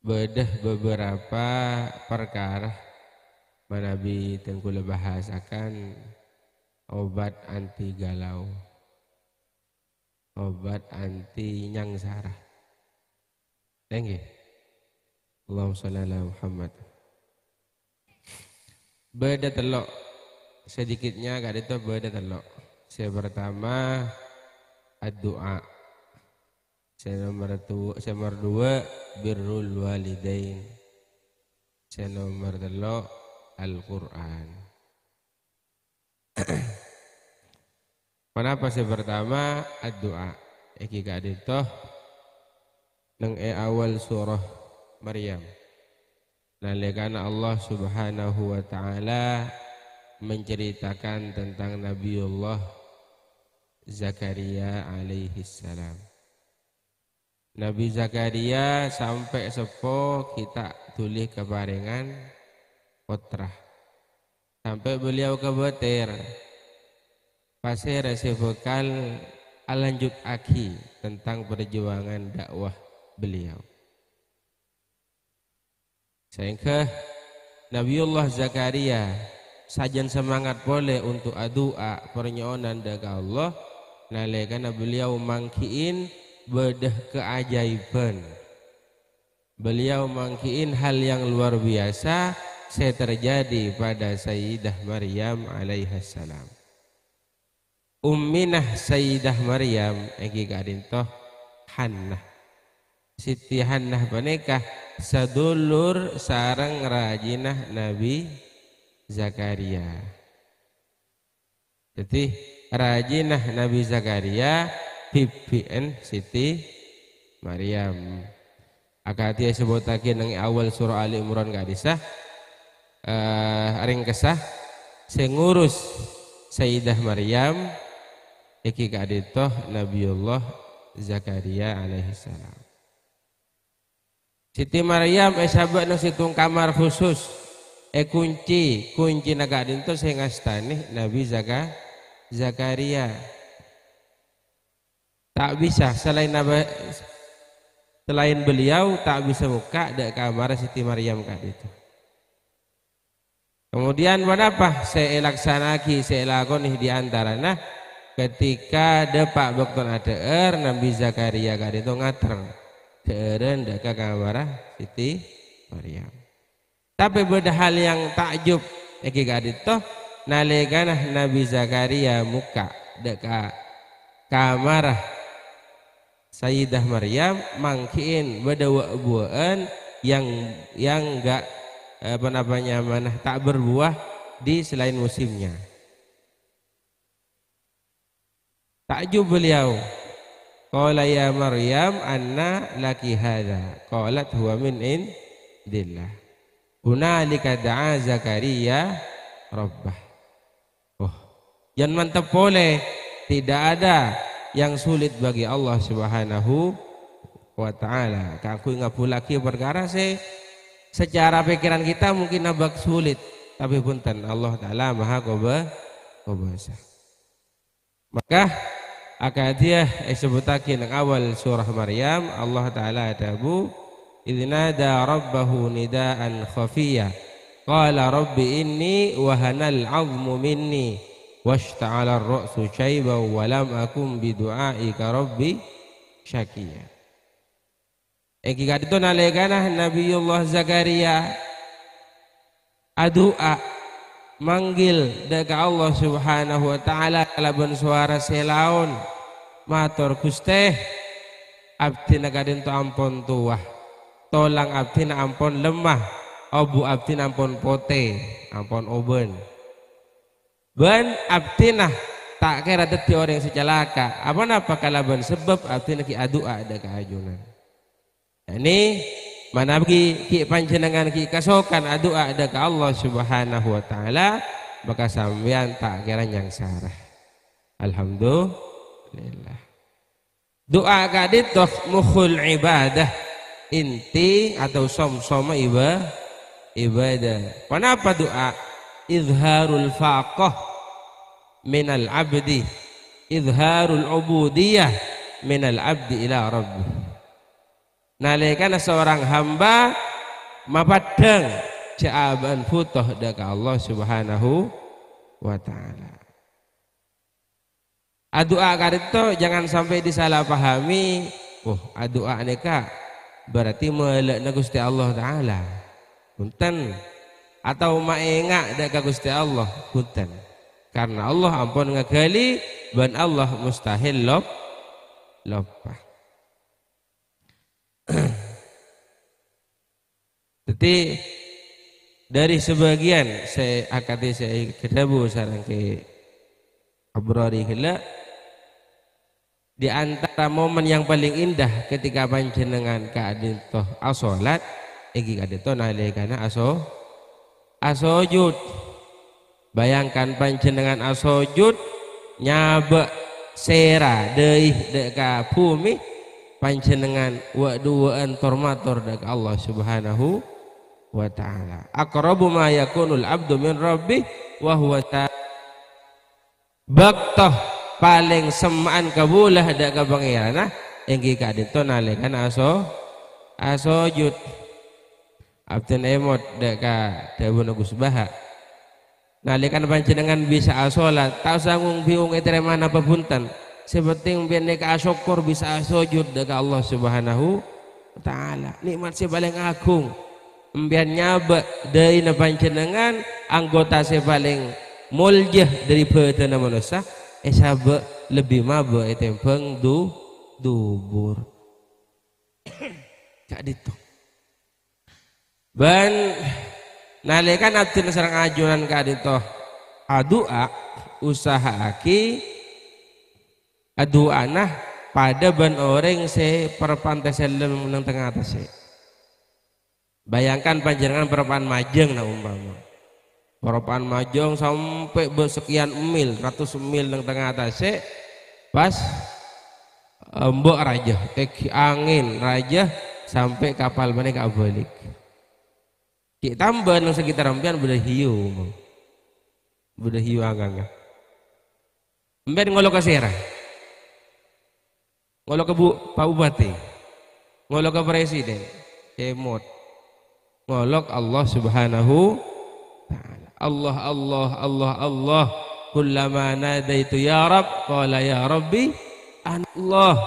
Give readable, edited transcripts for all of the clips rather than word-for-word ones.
bedah beberapa perkara Nabi tengkula bahasakan obat anti galau, obat anti nyangsara. Dengi. Allahumma shalli ala Muhammad. Beda telok sedikitnya gak itu beda telok. Saya pertama ad-du'a. Saya nomor dua birrul walidain. Saya nomor telok Al-Quran. Kenapa saya pertama ad-du'a? Iki gak itu nang awal surah Maryam. Nalikana Allah Subhanahu wa taala menceritakan tentang Nabiullah Zakaria alaihi salam. Nabi Zakaria sampai sepo kita tulis kebarengan putra. Sampai beliau kebetir pasir vokal alanjut aki tentang perjuangan dakwah beliau. Sehingga Nabiullah Zakaria sajan semangat boleh untuk doa pernyonan daga Allah nalikana beliau mangkiin bedah keajaiban. Beliau mangkiin hal yang luar biasa saya terjadi pada Sayyidah Maryam alaihissalam. Umminah Sayyidah Maryam iki kadintoh Hannah. Siti Hannah panikah sadulur sarang rajinah Nabi Zakaria. Jadi rajinah Nabi Zakaria bibien Siti Maryam. Akatia sebutakin nang awal surah Ali Imran gak disah ringkesah sengurus Sayyidah Maryam iki gak ditoh Nabiullah Zakaria alaihissalam. Siti Maryam sabak nang situng kamar khusus kunci naga dinto saya ngastani Nabi Zakaria. Tak bisa selain beliau tak bisa buka dek kamar Siti Maryam kak itu. Kemudian kenapa saya laksanaki saya lakoni di antara nah ketika depak dokter ADR Nabi Zakaria kak itu ngater deren dek kamar Siti Maryam. Tapi beda hal yang takjub iki gak itu nalikana Nabi Zakaria muka dek kamar Sayyidah Maryam mangkiin beda buah yang enggak manah tak berbuah di selain musimnya. Takjub beliau. Qala ya Maryam anna laki hadza. Qalat huwa min indillah. Hunalika da'a Zakaria rabbah. Oh, yang mantap boleh tidak ada yang sulit bagi Allah Subhanahu wa taala. Aku ngapulaki perkara secara pikiran kita mungkin nabak sulit, tapi punten Allah taala Maha Kuasa. Maka akadia sebutakin awal surah Maryam Allah taala adabu idnada rabbahu nidaan khafiyya qala rabbi inni wahanal 'azmu minni washta'ala ar-ra'su shayban wa lam akum bidu'aika rabbi syakiya. Iki kadito nalikana Nabiullah Zakaria adua manggil daga Allah Subhanahu wa taala kalaban suara selaun matur Gusti abdi nagadento ampun tuah tolang abdi na ampun lemah obu abdi na ampun pote ampun oben ban abdi na tak kira deti orang secalaka apa kalaban sebab abdi na ki adua ada keajunan. Ini mana bagi ki panjenengan ki kasokan adua ada ke Allah Subhanahu wa taala maka sampean tak kira yang sarah. Alhamdulillah. Doa kadit mukhul ibadah inti atau som-soma ibadah. Kenapa doa? Izharul faqah minal abdi, izharul ubudiyah minal abdi ila rabbih. Nalekana seorang hamba mapadang jaaban futuh daka Allah Subhanahu wa taala. Adua karito jangan sampai disalahpahami. Oh, adua neka berarti melekna Gusti Allah taala. Punten. Atau maenga daka Gusti Allah, punten. Karena Allah ampun ngegali ban Allah mustahil lopah. Jadi dari sebagian saya akati saya kedabu sareng ke abrari heula di antara momen yang paling indah ketika panjenengan kaadito asolat iki kadito nalikana asojud. Bayangkan panjenengan asojud nyaba sera deui deka bumi panjenengan wa duaan tormator dek Allah Subhanahu wa taala. Aqrabu ma yakunul abdu min rabbih wa huwa baktoh paling semaan kabulah dek ka pangeranna enggi kadito nalekan asojud. Abden emot dek ka dawuh Gus Baha nalikan panjenengan bisa asolat tak sanggung biung etere mana pepunten sepenting biar ka syukur bisa sujud dekat Allah Subhanahu wa taala. Nikmat si paling agung mbiar nyaba deui na panjenengan anggota si paling muljah daripada manusia sabe lebih maba etempeng dubur kak ditu ban nalikan abdin sareng ajunan kak ditu adua usaha aki adu anah pada ban orang se perpantasan nang tengah atas se. Bayangkan panjenengan perpan majeng na umpama. Perpan majeng sampai bersekian mil, ratus mil nang tengah atas se. Pas mbok raja, angin raja sampai kapal mana ka balik. Ki tambah nang sekitar ampian bedah hiu. Bedah hiu anganga. Ampian ngolo ka serah. Ngolok ke Pak Bupati, ngolok ke Presiden, emot, ngolok Allah Subhanahu Ta'ala. Allah, kullama nadaitu ya Rabb, qala ya Rabbi, Allah.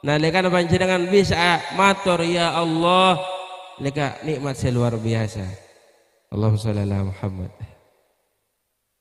Nalikan panjenengan bisa matur ya Allah, nika nikmat luar biasa. Allahumma sholli ala Muhammad.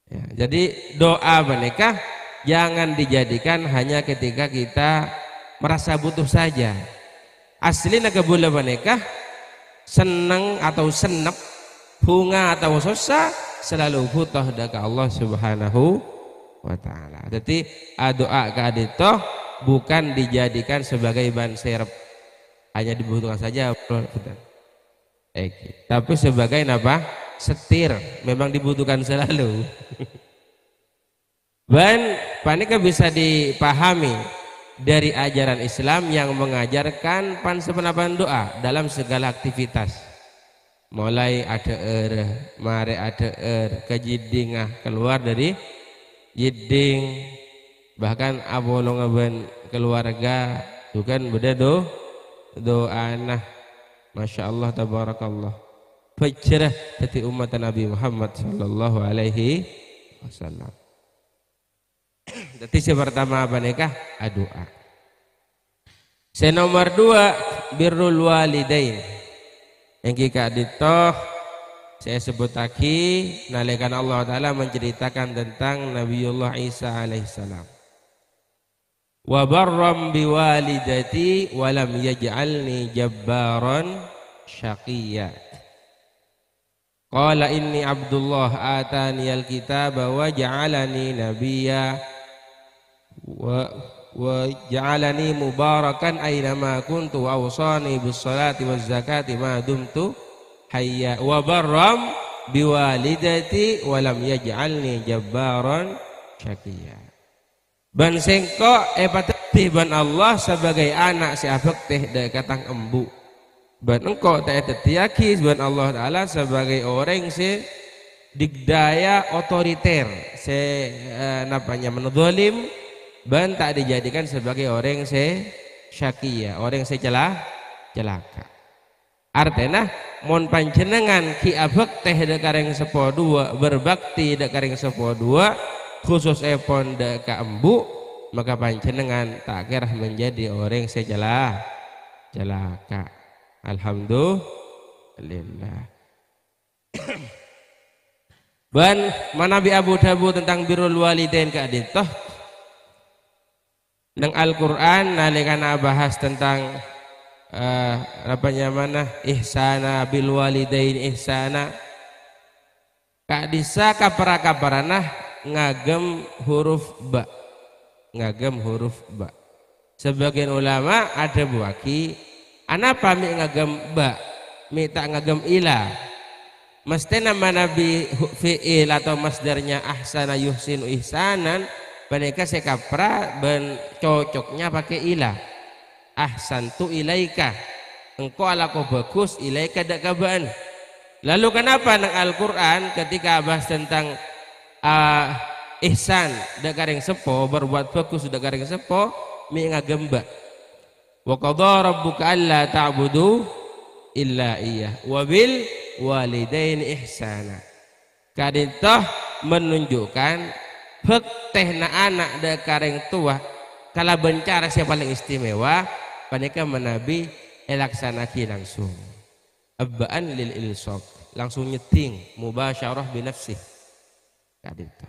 Ya, jadi doa menikah jangan dijadikan hanya ketika kita merasa butuh saja. Aslinya kebula menikah senang atau senep, bunga atau susah selalu butuh dari Allah Subhanahu wa taala. Jadi doa kadito bukan dijadikan sebagai ban serep hanya dibutuhkan saja, tapi sebagai apa? Setir, memang dibutuhkan selalu. Dan panika bisa dipahami dari ajaran Islam yang mengajarkan pansepenapan doa dalam segala aktivitas. Mulai ada mare ada kejidingah keluar dari jiding, bahkan abolongaban keluarga bukan beda doa nah, masya Allah tabarakallah. Fajrah dari umat Nabi Muhammad sallallahu alaihi wasallam. Jadi yang pertama apa nikah? Doa. Nomor 2 birrul walidain. Yang kita ditoh saya sebut lagi nalikan Allah Ta'ala menceritakan tentang Nabiullah Isa alaihissalam. Wa barram biwalidati walam yaj'alni jabbaran syaqiyya. Qala inni Abdullah atani al-kitaba wa ja'alani nabiyya wa ja'alani mubarakan aynama kuntu wa awsani bis salati waz zakati ma dumtu hayya wa barram biwalidati wa lam yaj'alni jabbaran syaqiyya. Ban sengko patih ban Allah sebagai anak si abek teh dari katang embu. Ban engkau tak tetiaki ban Allah Ta'ala sebagai orang si digdaya otoriter, si napanya menzalim, ban tak dijadikan sebagai orang si syaqiyya, orang si celaka. Artinya mon panjenengan ki abek teh dekareng sepo dua berbakti dekareng sepo dua khusus epon deka embu, maka panjenengan tak kira menjadi orang sejalah celaka. Alhamdulillah. Ban manabi Abu Dabu tentang birrul walidain ka aditoh nang Al-Qur'an nalikana bahas tentang ihsana bil walidain ihsana kak disa kapara-kaparana ngagem huruf ba, ngagem huruf ba. Sebagian ulama ada buaki anapa mi ngagem ba mi tak ngagem ila, mesti nama nabi fi'il atau masdarnya ahsana yuhsinu ihsanan mereka sekapra ben cocoknya pakai ila. Ahsantu ilaika, engkau ala kau bagus, ilaika dak kabaan. Lalu kenapa nang Al-Qur'an ketika bahas tentang ihsan dak garing sepo, berbuat bagus dak garing sepo mi ngagem ba. Wa qadha rabbuka alla ta'budu illa iyyah wa bil walidaini ihsana. Kaditoh menunjukkan hak tehna anak dekareng tua kala bencara siapa paling istimewa panika menabi elaksanaki langsung abbaan lil ilsaq, langsung nyeting mubasyarah binafsih kadito.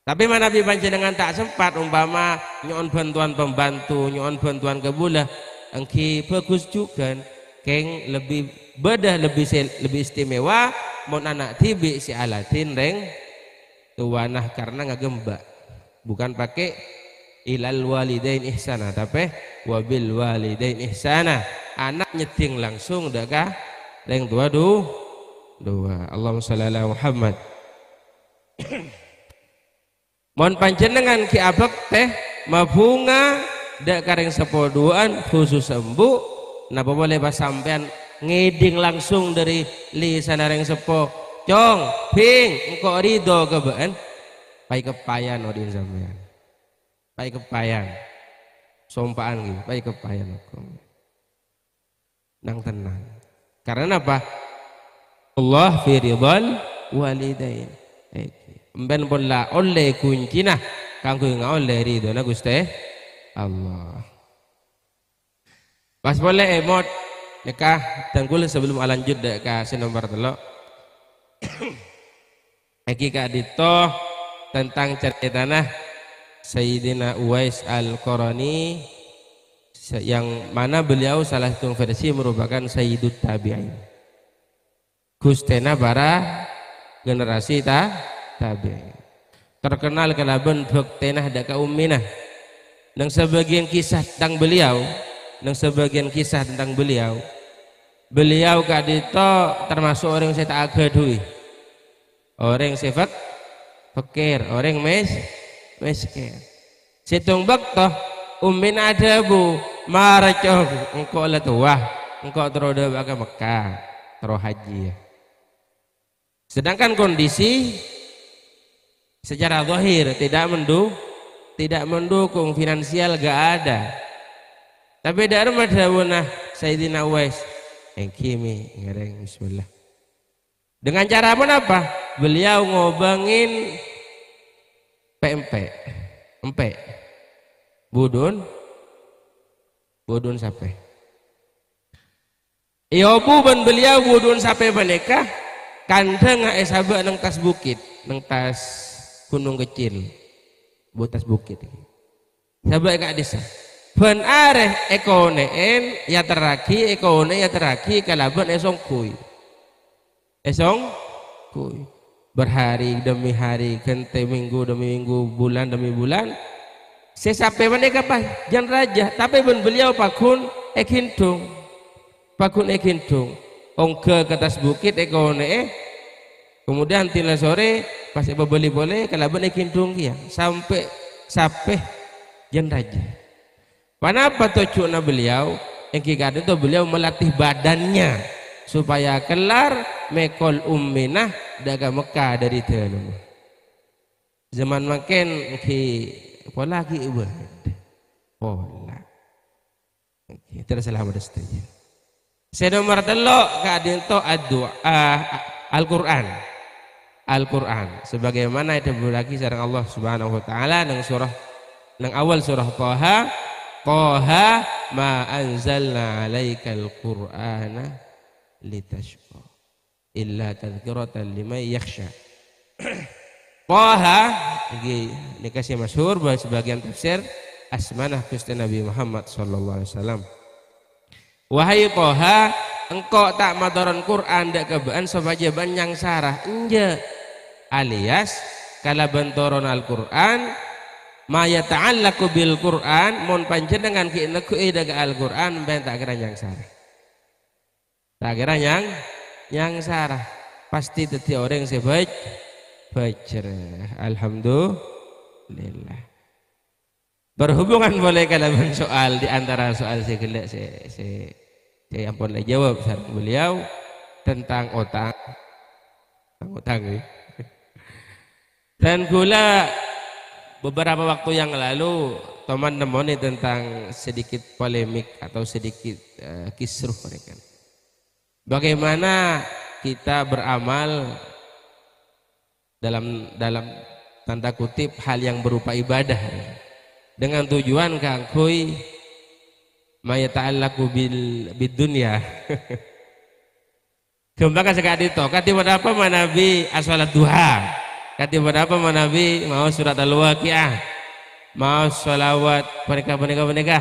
Tapi menabi panjenengan tak sempat umpama nyon bantuan pembantu, nyon bantuan kebulah engki bagus juga keng lebih bedah lebih istimewa mon anak tibi si alatin reng tuanah karena ngagemba bukan pakai ilal walidain ihsana tapi wabil walidain ihsana, anak nyeting langsung daka reng dua Allahumma shalli ala Muhammad. Mon panjenengan ki abek teh mabunga dak kareng sepoduan khusus embu napa boleh pas sampean ngeding langsung dari lisan reng sepo cong ping engko ridho kebaan pai kepayan odin sampean pai kepayan sompaan gitu pai kepayan aku nang tenang karena apa Allah fi ridhal walidain emben bola oleh kuncina kanggo oleh ridho na Gusti Allah. Pas boleh emot nikah tangkul sebelum lanjut deka nomor telok iki kak dito tentang ceritana Sayyidina Uwais Al-Qarani yang mana beliau salah satu versi merupakan Sayyidut Tabi'in, gustena para generasi tabi'in terkenal kalaban baktenah daka umminah. Nang sebagian kisah tentang beliau beliau kadito termasuk orang yang saya tak agadui, orang yang sifat fakir, orang miskin. Situng baktoh ummin adabu maracok engkau lah tuah engkau teroda ke Mekah teroh haji ya. Sedangkan kondisi secara zahir tidak mendukung finansial gak ada. Tapi dari madhawunah Sayyidina Uwais engkimi ngereng bismillah. Dengan cara apa? Beliau ngobangin PMP budun sampai Iobu ban beliau budun sampai menikah kandang esaba nang tas bukit nang tas gunung kecil butas bukit sabai kak desa ban areh ekoneen ya teraki kalaban esong kuy berhari demi hari kente minggu demi minggu bulan demi bulan sesape mereka pas jan raja tapi ben beliau pakun ekintung ongke ke atas bukit ekone kemudian tina sore pas beli boleh kalaban ekintung ya sampai jan raja. Kenapa tujuannya beliau engki kadang itu beliau melatih badannya supaya kelar mekol umminah daga Mekah dari dalam zaman makin ki pola ki ibadah pola terus selamat setuju Nomor telok kadinto Al-Qur'an. Al-Qur'an sebagaimana dibagi sareng Allah Subhanahu wa taala nang surah nang awal surah Taha ma anzalna 'alaikal Qur'ana litashqa illa tadhkiratan liman yakhsha. Taha ini kasih masyhur bahwa sebagian tafsir asmanah Gusti Nabi Muhammad sallallahu alaihi wasallam. Wahai Taha, engkau tak madaran Quran dak kebaan sabajaban yang sarah enje alias kala bentoron Al-Qur'an ma yata'allaqu bil Qur'an mun panjenengan ki neku daga Al-Qur'an ben tak kira yang sarah. Tak kira yang sarah. Pasti dadi orang sebaj bacer. Alhamdulillah. Berhubungan boleh kalaban soal di antara soal saya ampun lah jawab saran beliau tentang otak. Dan gula beberapa waktu yang lalu teman nemoni tentang sedikit polemik atau sedikit kisruh mereka. Bagaimana kita beramal dalam tanda kutip hal yang berupa ibadah dengan tujuan kangkui mayata'allaqu bid dunya. Kembang sekali itu kati apa manabi aswalat duha. Kati apa manabi mau surat al-waqiah. Mau sholawat peneka.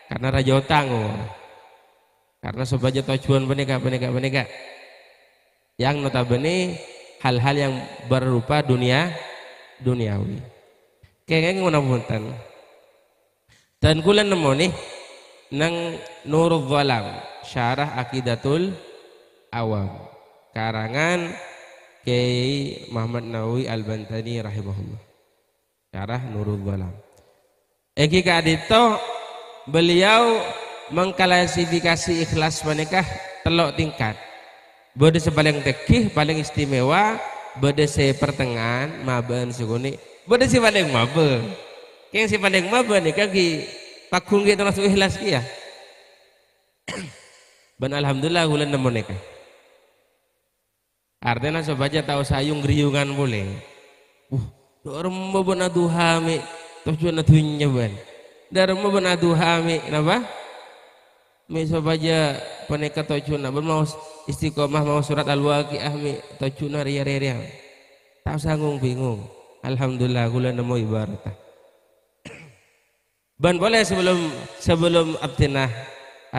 Karena raja utang. Karena sebagai tujuan peneka. Yang notabene hal-hal yang berupa duniawi. Kayaknya ngunapunten. Dan kula nemu nih nang Nurul Zalam Syarah Aqidatul Awam karangan Kiai Muhammad Nawawi Al-Bantani rahimahullah. Syarah Nurul Zalam. Eki kadito beliau mengklasifikasi ikhlas menikah telok tingkat. Bode sepaling tekih paling istimewa, bode se pertengahan maben suguni, bode si paling mabe. Yang si paling mabe nih kaki pakung gitu langsung ikhlas kia. Ben alhamdulillah bulan nemu nikah. Artinya sobaja tahu sayung geriungan boleh. Dorong benar duha mi, tujuan tujuannya ban. Dorong benar duha mi, kenapa? Mi sobaja peneka tujuan, mau istiqomah mau surat al-waqiah mi tujuan ria. Tak sanggung bingung. Alhamdulillah bulan nemu ibaratah. Ban boleh sebelum abdinah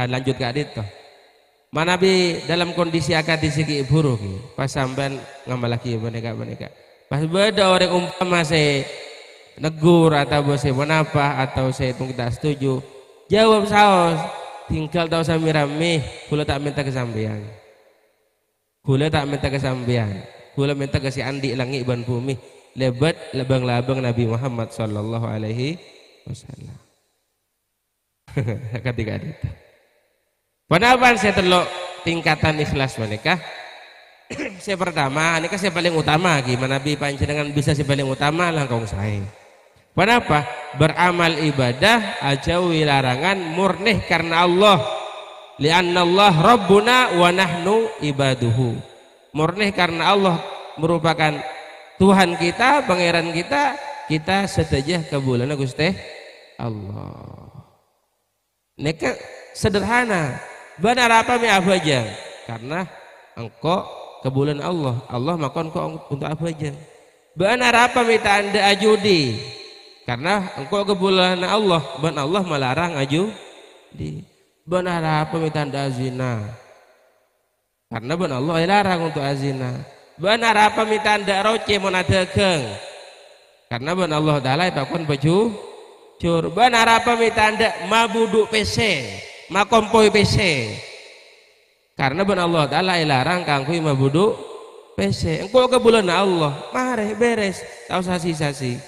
lanjut ke adit toh. Manabi dalam kondisi akad disegi buruk pas sampean ngamalaki boneka. Pas beda orang umpama saya negur atau saya menapa atau saya tunggu tak setuju, jawab saos tinggal tahu samirami kula tak minta kesampean. Kula minta ke si Andi langit ban bumi lebat labang-labang Nabi Muhammad sallallahu alaihi wasallam. Ketika itu kenapa saya telok tingkatan ikhlas menikah? Saya pertama, ini kan saya paling utama gimana Nabi panjenengan bisa saya paling utama langkong saya. Kenapa? Beramal ibadah ajauhi larangan murnih karena Allah. Li'anna Allah Rabbuna wa nahnu ibaduhu. Murnih karena Allah merupakan Tuhan kita, pangeran kita setajah kebulan Gusti Allah. Neka sederhana. Benar apa mi apa aja? Karena engkau kebulan Allah maka engkau untuk apa aja? Benar apa minta anda ajudi? Karena engkau kebulan Allah, dan Allah melarang ajudi. Benar apa minta anda zina? Karena benar Allah larang untuk azina. Benar apa minta anda roce monadegeng? Karena benar Allah Taala itu pun baju. Benar apa minta anda mabuduk PC? Makompoi PC karena benar Allah Ta'ala larang kangkui mabudu PC engkau ke bulan Allah mari beres tak usah sisa-sisi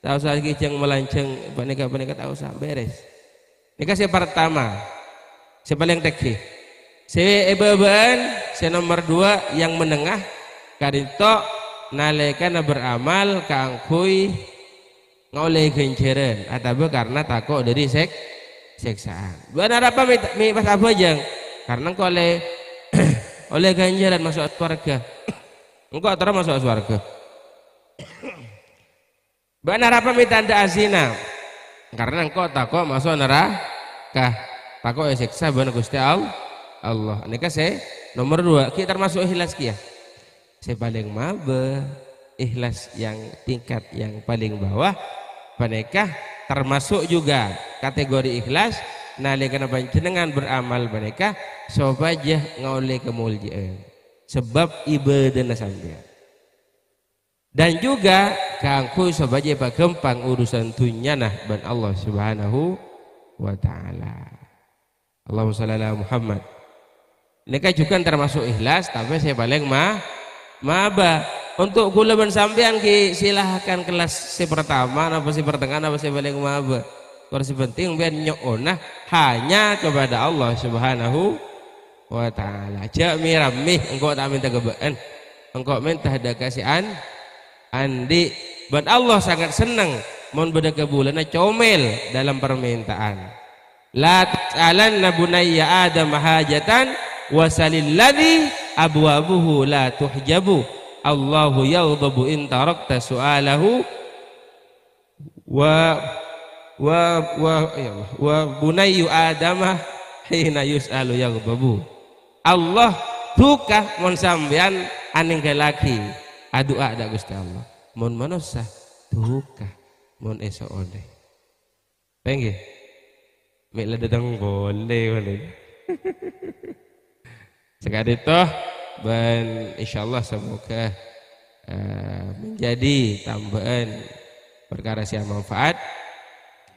tak usah kijang melanceng panika tak usah beres ini kasih pertama saya paling tekih saya ebeban saya nomor 2 yang menengah karito nalekan beramal kangkui ngoleh genceran atau karena takut dari seksaan. Benar apa mi pas apa jang? karena engkau oleh oleh ganjaran masuk surga. Engkau terus masuk surga. Benar apa minta anda azina? Karena engkau takut masuk neraka, takut siksa benar Gusti Allah. Ini kan saya nomor 2 kita termasuk ikhlas kia. Saya paling maba ikhlas yang tingkat yang paling bawah. Panekah termasuk juga kategori ikhlas. Nalika panjenengan beramal panekah sobaja ngaulih kemuliaan. Sebab ibadah sampean. Dan juga kangku sebagai pakempang urusan dunia nah ban Allah Subhanahu wa taala. Allahumma shalli ala Muhammad. Ini juga termasuk ikhlas tapi saya paling maba. Untuk kula ban sampean ki silahkan kelas si pertama apa si pertengahan apa si paling maba. Kursi penting biar nyokona hanya kepada Allah Subhanahu wa taala. Ja miramih engkau tak minta kebaan. Engkau minta ada kasihan andi ban Allah sangat senang mun beda kebulana comel dalam permintaan. La tas'alanna bunayya adam hajatan wasalil ladzi abwabuhu la tuhjabu. Allahu yaghdabu in tarakta su'alahu wa bunayyu adamah hina yus'alu yaghdabu. Allah duka mun sampean aning laki adu ada Gusti Allah mun manusia duka mun esok oleh pengen mila dadang boleh sekali toh dan insyaallah semoga menjadi tambahan perkara yang manfaat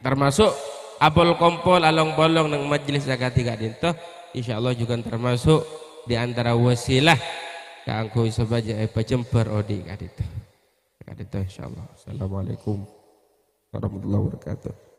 termasuk apol kompol along bolong nang majelis zakat tiga dinto insyaallah juga termasuk di antara wasilah kanggo sebagai pejembar odi kadito insyaallah. Assalamualaikum warahmatullahi wabarakatuh.